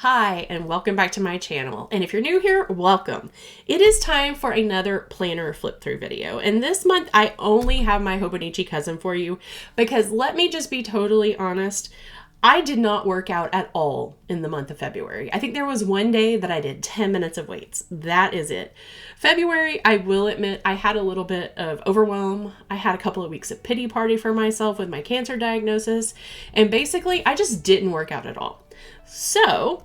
Hi, and welcome back to my channel. And if you're new here, welcome. It is time for another planner flip through video. And this month I only have my Hobonichi Cousin for you because let me just be totally honest. I did not work out at all in the month of February. I think there was one day that I did 10 minutes of weights. That is it. February, I will admit, I had a little bit of overwhelm. I had a couple of weeks of pity party for myself with my cancer diagnosis. And basically, I just didn't work out at all. So,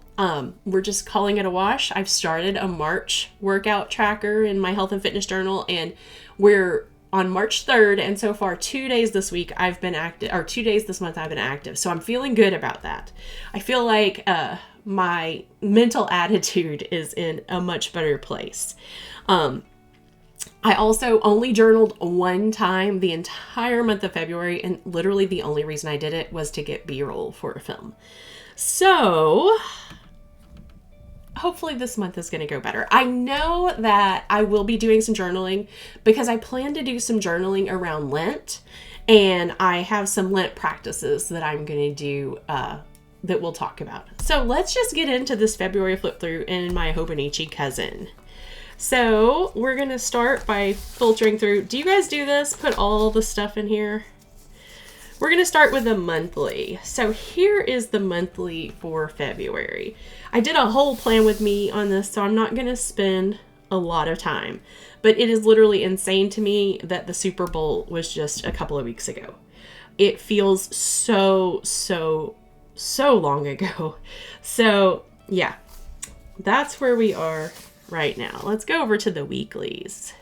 we're just calling it a wash. I've started a March workout tracker in my health and fitness journal, and we're on March 3rd, and so far 2 days this week I've been active, or 2 days this month I've been active. So I'm feeling good about that. I feel like my mental attitude is in a much better place. I also only journaled one time the entire month of February, and literally the only reason I did it was to get B-roll for a film. So hopefully this month is going to go better. I know that I will be doing some journaling because I plan to do some journaling around Lent, and I have some Lent practices that I'm going to do that we'll talk about. So let's just get into this February flip through in my Hobonichi Cousin. So we're going to start by filtering through. Do you guys do this? Put all the stuff in here? We're going to start with the monthly. So here is the monthly for February. I did a whole plan with me on this, so I'm not going to spend a lot of time. But it is literally insane to me that the Super Bowl was just a couple of weeks ago. It feels so long ago. So yeah, that's where we are right now. Let's go over to the weeklies.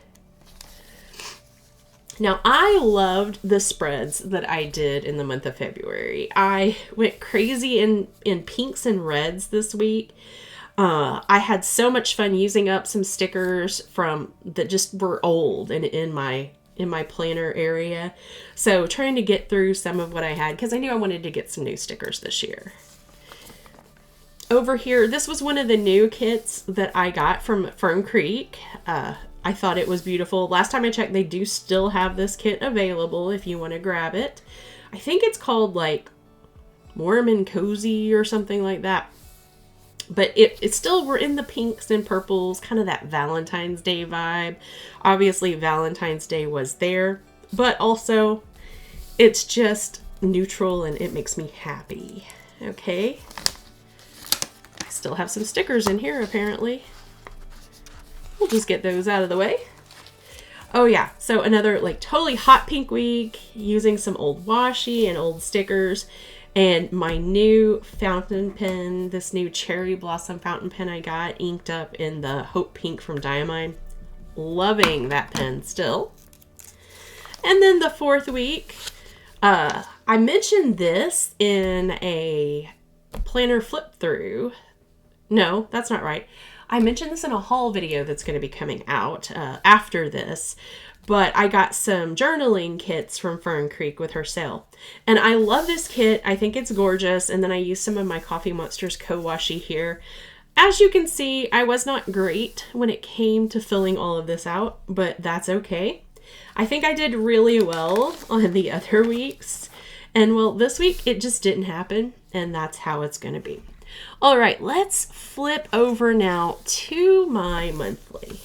Now, I loved the spreads that I did in the month of February. I went crazy in pinks and reds this week. I had so much fun using up some stickers from that just were old and in my planner area. So trying to get through some of what I had because I knew I wanted to get some new stickers this year. Over here, this was one of the new kits that I got from Fern Creek. I thought it was beautiful. Last time I checked, they do still have this kit available if you want to grab it. I think it's called like Warm and Cozy or something like that. But it's still, we're in the pinks and purples, kind of that Valentine's Day vibe. Obviously, Valentine's Day was there, but also it's just neutral and it makes me happy. Okay. I still have some stickers in here, apparently. We'll just get those out of the way. Oh yeah, so another like totally hot pink week using some old washi and old stickers, and my new fountain pen, this new cherry blossom fountain pen I got inked up in the Hope Pink from Diamine. Loving that pen still. And then the fourth week, I mentioned this in a planner flip through. No, that's not right. I mentioned this in a haul video that's going to be coming out after this, but I got some journaling kits from Fern Creek with her sale. And I love this kit. I think it's gorgeous. And then I used some of my Coffee Monsters co-washi here. As you can see, I was not great when it came to filling all of this out, but that's okay. I think I did really well on the other weeks. And well, this week it just didn't happen, and that's how it's going to be. All right, let's flip over now to my monthly.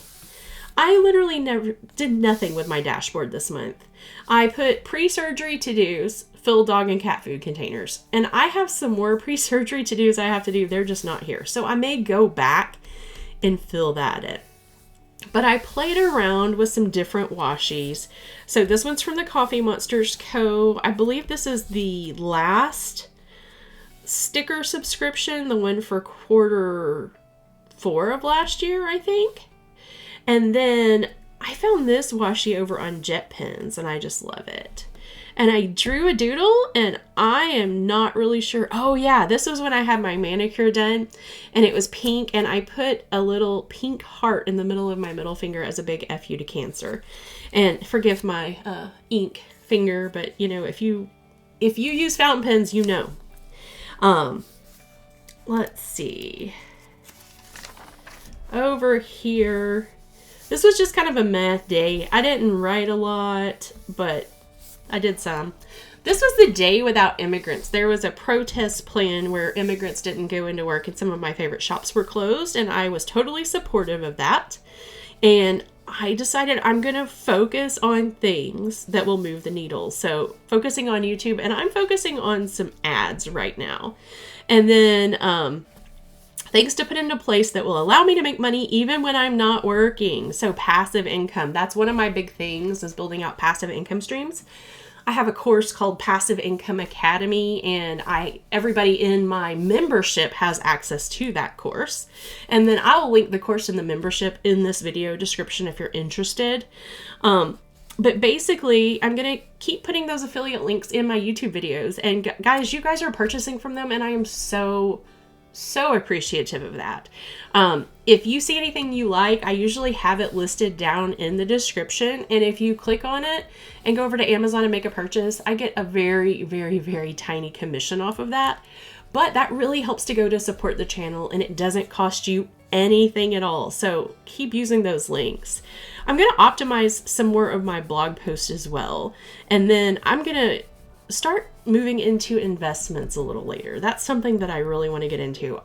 I literally never did nothing with my dashboard this month. I put pre-surgery to-dos, fill dog and cat food containers, and I have some more pre-surgery to-dos I have to do. They're just not here. So I may go back and fill that in. But I played around with some different washies. So this one's from the Coffee Monsters Co. I believe this is the last sticker subscription, the one for Q4 of last year, I think. And then I found this washi over on Jet Pens, and I just love it. And I drew a doodle, and I am not really sure. Oh yeah, this was when I had my manicure done, and it was pink, and I put a little pink heart in the middle of my middle finger as a big F you to cancer. And forgive my ink finger, but you know, if you use fountain pens, you know. Let's see. Over here, this was just kind of a meh day. I didn't write a lot, but I did some. This was the day without immigrants. There was a protest plan where immigrants didn't go into work and some of my favorite shops were closed, and I was totally supportive of that. And I decided I'm going to focus on things that will move the needle. So focusing on YouTube, and I'm focusing on some ads right now. And then things to put into place that will allow me to make money even when I'm not working. So passive income. That's one of my big things, is building out passive income streams. I have a course called Passive Income Academy, and everybody in my membership has access to that course. And then I'll link the course in the membership in this video description if you're interested. But basically, I'm going to keep putting those affiliate links in my YouTube videos. And guys, you guys are purchasing from them, and I am so appreciative of that. If you see anything you like, I usually have it listed down in the description. And if you click on it and go over to Amazon and make a purchase, I get a very, very, very tiny commission off of that. But that really helps to go to support the channel, and it doesn't cost you anything at all. So keep using those links. I'm going to optimize some more of my blog posts as well. And then I'm going to start moving into investments a little later. That's something that I really want to get into.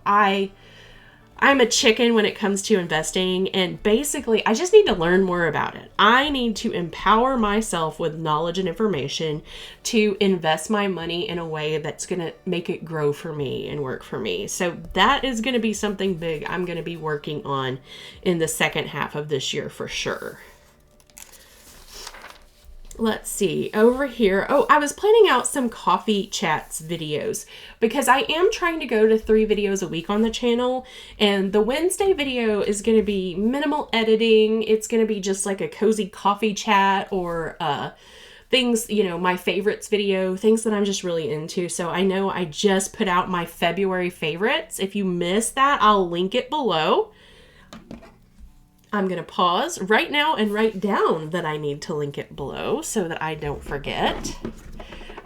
I'm a chicken when it comes to investing, and basically I just need to learn more about it. I need to empower myself with knowledge and information to invest my money in a way that's going to make it grow for me and work for me. So that is going to be something big I'm going to be working on in the second half of this year for sure. Let's see over here. Oh, I was planning out some coffee chats videos because I am trying to go to 3 videos a week on the channel. And the Wednesday video is going to be minimal editing. It's going to be just like a cozy coffee chat or things, my favorites video, things that I'm just really into. So I know I just put out my February favorites. If you missed that, I'll link it below. I'm going to pause right now and write down that I need to link it below so that I don't forget.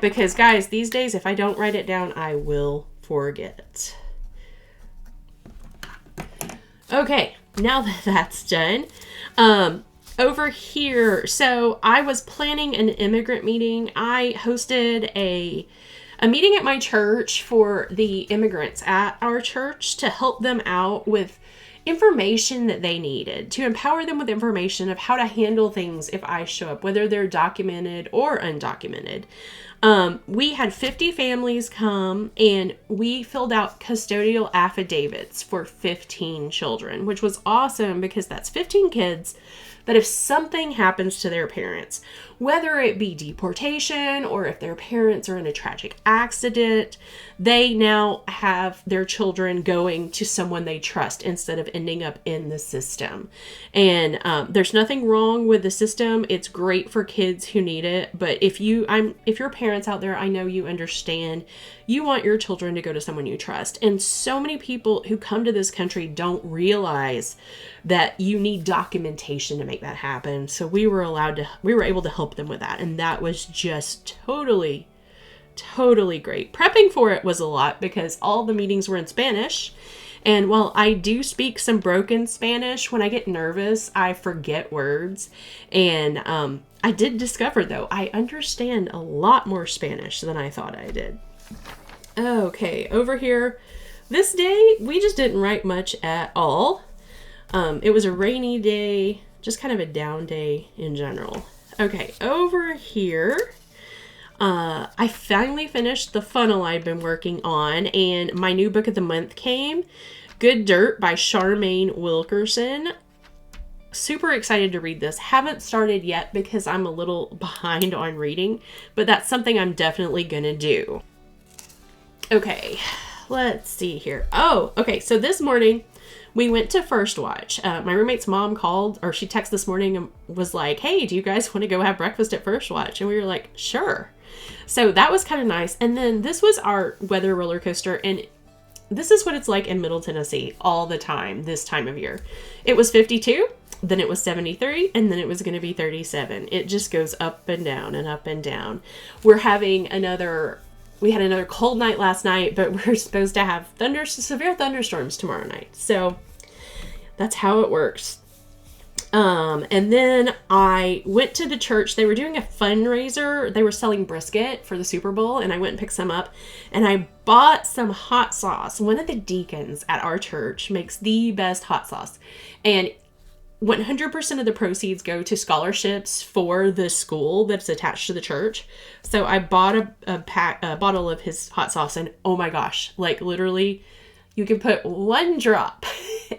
Because guys, these days, if I don't write it down, I will forget. Okay, now that that's done, over here, so I was planning an immigrant meeting. I hosted a meeting at my church for the immigrants at our church to help them out with information that they needed, to empower them with information of how to handle things if I show up, whether they're documented or undocumented. We had 50 families come, and we filled out custodial affidavits for 15 children, which was awesome because that's 15 kids that if something happens to their parents, whether it be deportation or if their parents are in a tragic accident, they now have their children going to someone they trust instead of ending up in the system. And there's nothing wrong with the system. It's great for kids who need it. But if you're parents out there, I know you understand. You want your children to go to someone you trust. And so many people who come to this country don't realize that you need documentation to make that happen. So we were able to help them with that. And that was just totally great. Prepping for it was a lot because all the meetings were in Spanish. And while I do speak some broken Spanish, when I get nervous, I forget words. And I did discover, though, I understand a lot more Spanish than I thought I did. Okay, over here, this day, we just didn't write much at all. It was a rainy day, just kind of a down day in general. Okay, over here, I finally finished the funnel I've been working on, and my new book of the month came, Good Dirt by Charmaine Wilkerson. Super excited to read this. Haven't started yet because I'm a little behind on reading, but that's something I'm definitely gonna do. Okay, let's see here. Oh, okay, so this morning, we went to First Watch. My roommate's mom called, or she texted this morning and was like, hey, do you guys want to go have breakfast at First Watch? And we were like, sure. So that was kind of nice. And then this was our weather roller coaster. And this is what it's like in Middle Tennessee all the time, this time of year. It was 52, then it was 73, and then it was going to be 37. It just goes up and down and up and down. We had another cold night last night, but we're supposed to have severe thunderstorms tomorrow night. So that's how it works. And then I went to the church. They were doing a fundraiser. They were selling brisket for the Super Bowl, and I went and picked some up, and I bought some hot sauce. One of the deacons at our church makes the best hot sauce, and 100% of the proceeds go to scholarships for the school that's attached to the church. So I bought a bottle of his hot sauce, and oh my gosh, like literally you can put one drop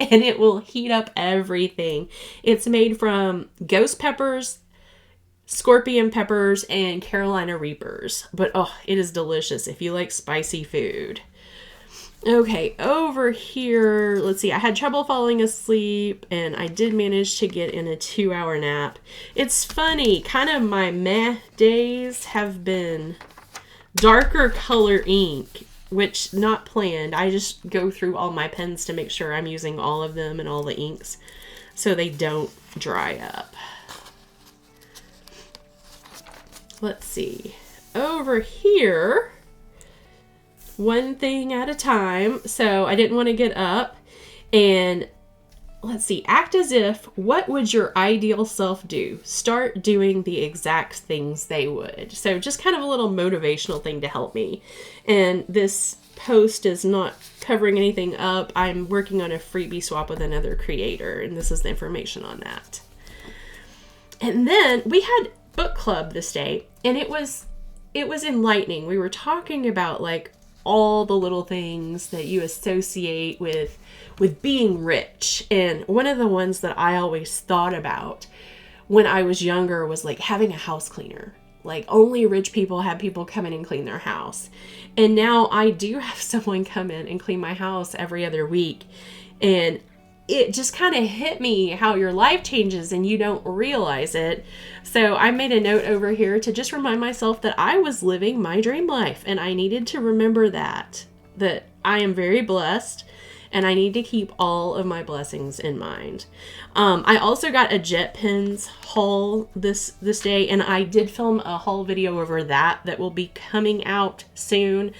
and it will heat up everything. It's made from ghost peppers, scorpion peppers, and Carolina Reapers. But oh, it is delicious if you like spicy food. Okay, over here, let's see. I had trouble falling asleep, and I did manage to get in a 2-hour nap. It's funny, kind of my meh days have been darker color ink, which not planned. I just go through all my pens to make sure I'm using all of them and all the inks so they don't dry up. Let's see. Over here, one thing at a time. So I didn't want to get up. And let's see, act as if, what would your ideal self do? Start doing the exact things they would. So just kind of a little motivational thing to help me. And this post is not covering anything up. I'm working on a freebie swap with another creator, and this is the information on that. And then we had book club this day, and it was enlightening. We were talking about like all the little things that you associate with being rich. And one of the ones that I always thought about when I was younger was like having a house cleaner. Like only rich people have people come in and clean their house. And now I do have someone come in and clean my house every other week. And it just kind of hit me how your life changes and you don't realize it. So I made a note over here to just remind myself that I was living my dream life, and I needed to remember that I am very blessed, and I need to keep all of my blessings in mind. I also got a Jet Pens haul this day, and I did film a haul video over that will be coming out soon.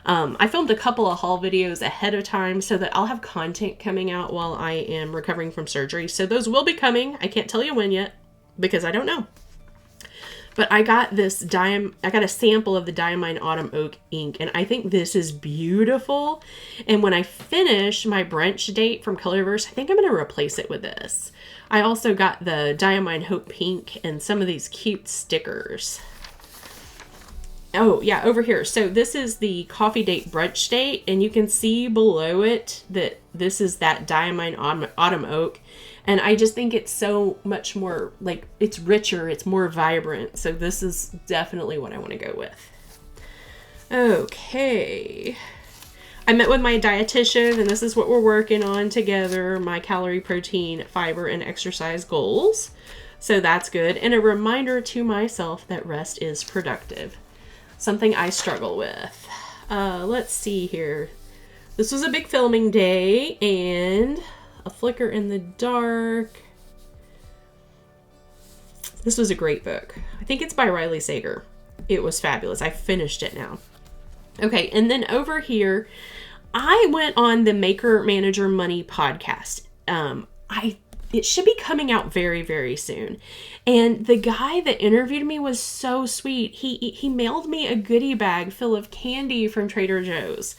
I filmed a couple of haul videos ahead of time so that I'll have content coming out while I am recovering from surgery. So those will be coming. I can't tell you when yet because I don't know. But I got a sample of the Diamine Autumn Oak ink, and I think this is beautiful. And when I finish my brunch date from Colorverse, I think I'm going to replace it with this. I also got the Diamine Hope Pink and some of these cute stickers. Oh, yeah, over here. So this is the coffee date brunch date, and you can see below it that this is that Diamine Autumn Oak. And I just think it's so much more, like, it's richer, it's more vibrant. So this is definitely what I want to go with. Okay. I met with my dietitian, and this is what we're working on together, my calorie, protein, fiber, and exercise goals. So that's good. And a reminder to myself that rest is productive. Something I struggle with. Let's see here. This was a big filming day, and A Flicker in the Dark. This was a great book. I think it's by Riley Sager. It was fabulous. I finished it now. Okay, and then over here, I went on the Maker Manager Money podcast. It should be coming out very, very soon. And the guy that interviewed me was so sweet. He mailed me a goodie bag full of candy from Trader Joe's.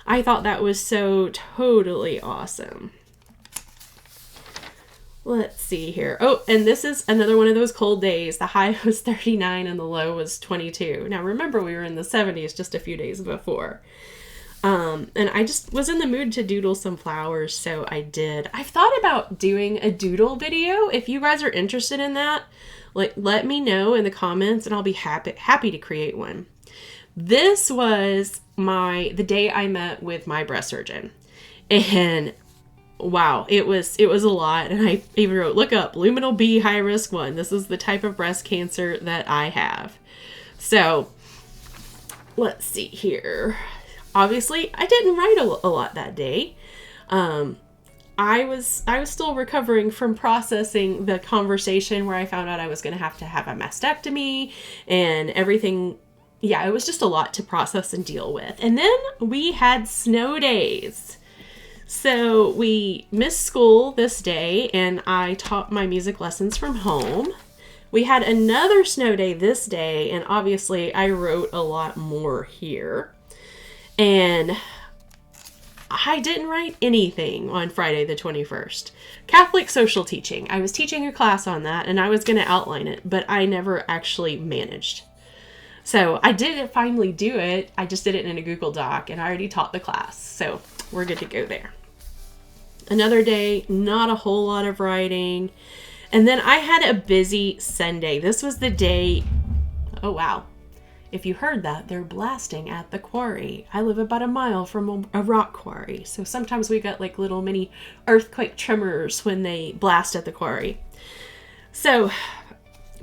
I thought that was so totally awesome. Let's see here. Oh, and this is another one of those cold days. The high was 39 and the low was 22. Now remember, we were in the 70s just a few days before. And I just was in the mood to doodle some flowers, so I did. I've thought about doing a doodle video. If you guys are interested in that, like, let me know in the comments and I'll be happy to create one. This was the day I met with my breast surgeon. And wow, it was a lot. And I even wrote, look up luminal B high risk 1. This is the type of breast cancer that I have. So let's see here. Obviously, I didn't write a lot that day. I was still recovering from processing the conversation where I found out I was going to have a mastectomy and everything. Yeah, it was just a lot to process and deal with. And then we had snow days. So we missed school this day, and I taught my music lessons from home. We had another snow day this day, and obviously I wrote a lot more here. And I didn't write anything on Friday the 21st. Catholic social teaching. I was teaching a class on that, and I was going to outline it, but I never actually managed. So I did finally do it. I just did it in a Google Doc, and I already taught the class. So we're good to go there. Another day, not a whole lot of writing. And then I had a busy Sunday. This was the day, oh wow. If you heard that, they're blasting at the quarry. I live about a mile from a rock quarry. So sometimes we got like little mini earthquake tremors when they blast at the quarry. So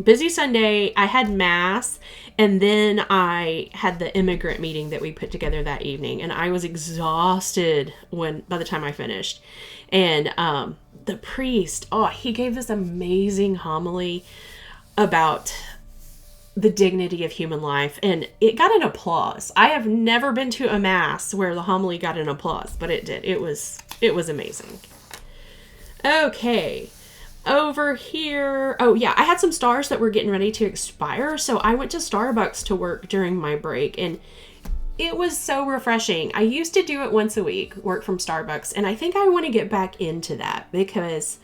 busy Sunday, I had mass, and then I had the immigrant meeting that we put together that evening, and I was exhausted by the time I finished. And the priest, he gave this amazing homily about the dignity of human life, and it got an applause. I have never been to a mass where the homily got an applause, but it did. It was amazing. Okay. Over here, I had some stars that were getting ready to expire, so I went to Starbucks to work during my break, and it was so refreshing. I used to do it once a week, work from Starbucks, and I think I want to get back into that because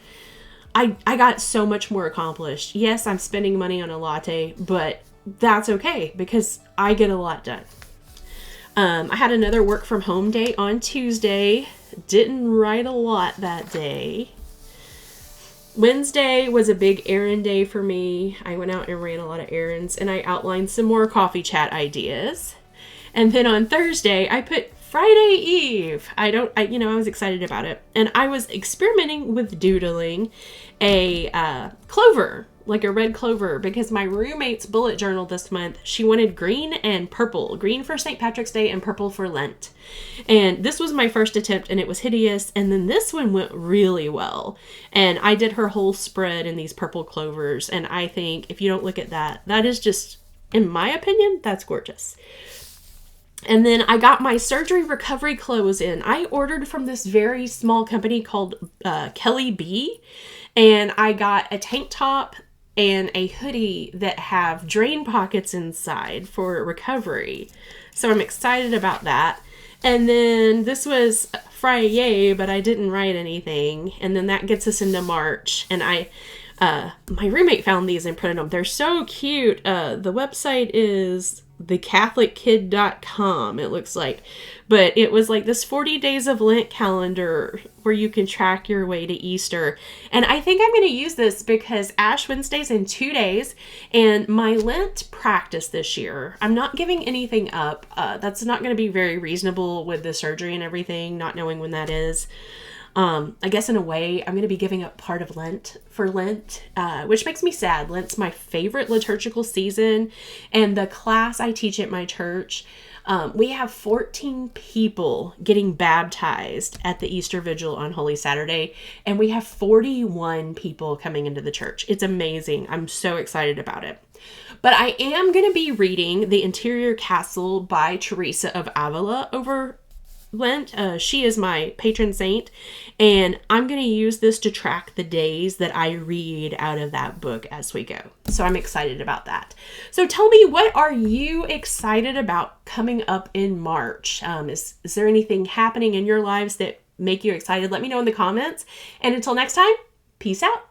I got so much more accomplished. Yes, I'm spending money on a latte, but that's okay because I get a lot done. I had another work from home day on Tuesday. Didn't write a lot that day. Wednesday was a big errand day for me. I went out and ran a lot of errands, and I outlined some more coffee chat ideas. And then on Thursday, I put Friday Eve. I was excited about it. And I was experimenting with doodling a clover, like a red clover, because my roommate's bullet journal this month, she wanted green and purple. Green for St. Patrick's Day and purple for Lent. And this was my first attempt, and it was hideous. And then this one went really well. And I did her whole spread in these purple clovers. And I think if you don't look at that, that is just, in my opinion, that's gorgeous. And then I got my surgery recovery clothes in. I ordered from this very small company called Kelly B. And I got a tank top and a hoodie that have drain pockets inside for recovery. So I'm excited about that. And then this was Friday, but I didn't write anything. And then that gets us into March. And my roommate found these and printed them. They're so cute. The website is thecatholickid.com, it looks like. But it was like this 40 days of Lent calendar where you can track your way to Easter. And I think I'm going to use this because Ash Wednesday's in 2 days, and my Lent practice this year, I'm not giving anything up. That's not going to be very reasonable with the surgery and everything, not knowing when that is. I guess in a way, I'm going to be giving up part of Lent for Lent, which makes me sad. Lent's my favorite liturgical season, and the class I teach at my church, we have 14 people getting baptized at the Easter Vigil on Holy Saturday, and we have 41 people coming into the church. It's amazing. I'm so excited about it. But I am going to be reading The Interior Castle by Teresa of Avila over Lent. She is my patron saint, and I'm going to use this to track the days that I read out of that book as we go. So I'm excited about that. So tell me, what are you excited about coming up in March? Is there anything happening in your lives that make you excited? Let me know in the comments. And until next time, peace out.